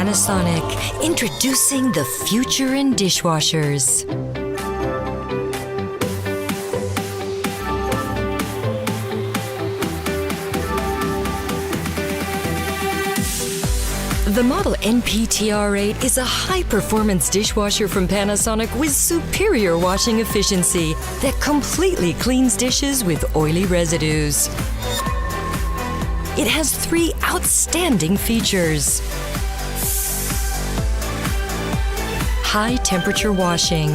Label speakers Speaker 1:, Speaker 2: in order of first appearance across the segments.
Speaker 1: Panasonic, introducing the future in dishwashers. The model NPTR8 is a high-performance dishwasher from Panasonic with superior washing efficiency that completely cleans dishes with oily residues. It has 3 outstanding features. High-temperature washing.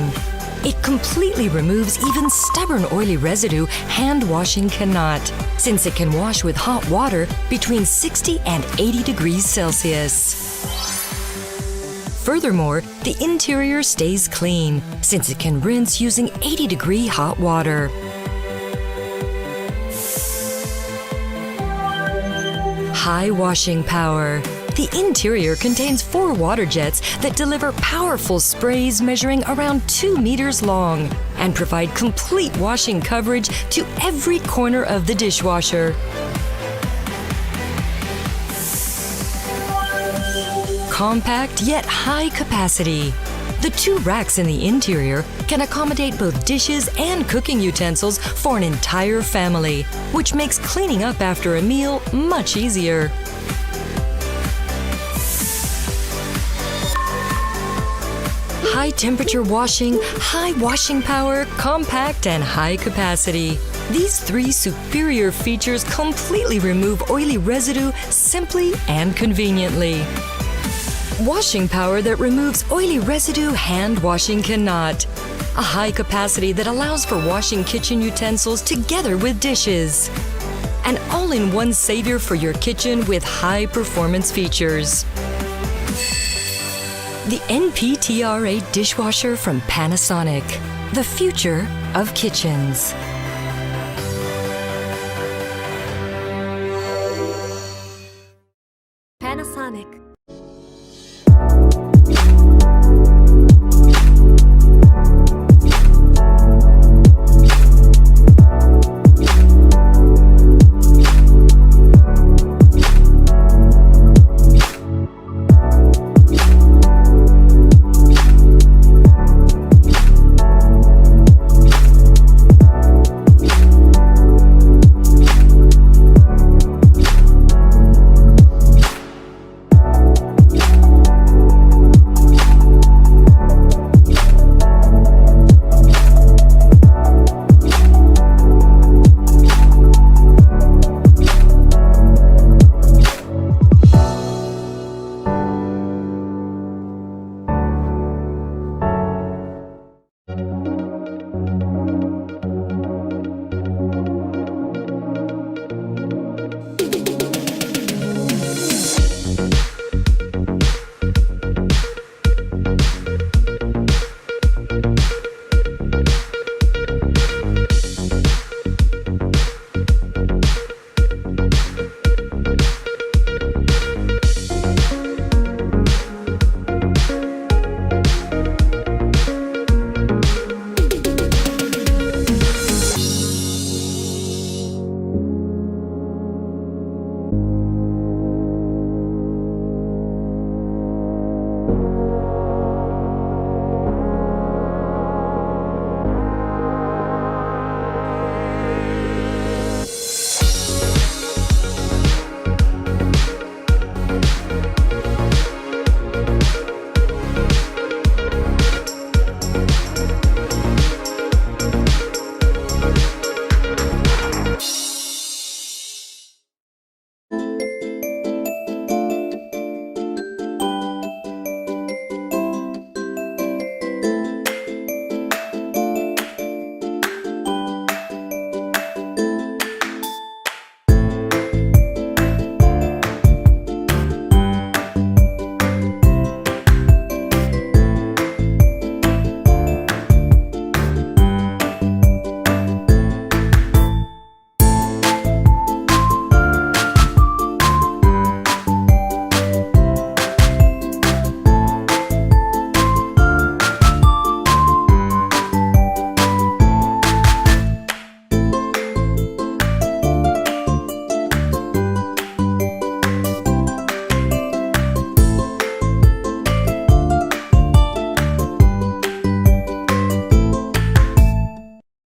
Speaker 1: It completely removes even stubborn oily residue hand washing cannot, since it can wash with hot water between 60 and 80 degrees Celsius. Furthermore, the interior stays clean, since it can rinse using 80-degree hot water. High washing power. The interior contains 4 water jets that deliver powerful sprays measuring around 2 meters long and provide complete washing coverage to every corner of the dishwasher. Compact yet high capacity. The 2 racks in the interior can accommodate both dishes and cooking utensils for an entire family, which makes cleaning up after a meal much easier. High temperature washing, high washing power, compact, and high capacity. These 3 superior features completely remove oily residue simply and conveniently. Washing power that removes oily residue hand washing cannot. A high capacity that allows for washing kitchen utensils together with dishes. An all-in-one savior for your kitchen with high performance features. The NPTR8 dishwasher from Panasonic, the future of kitchens.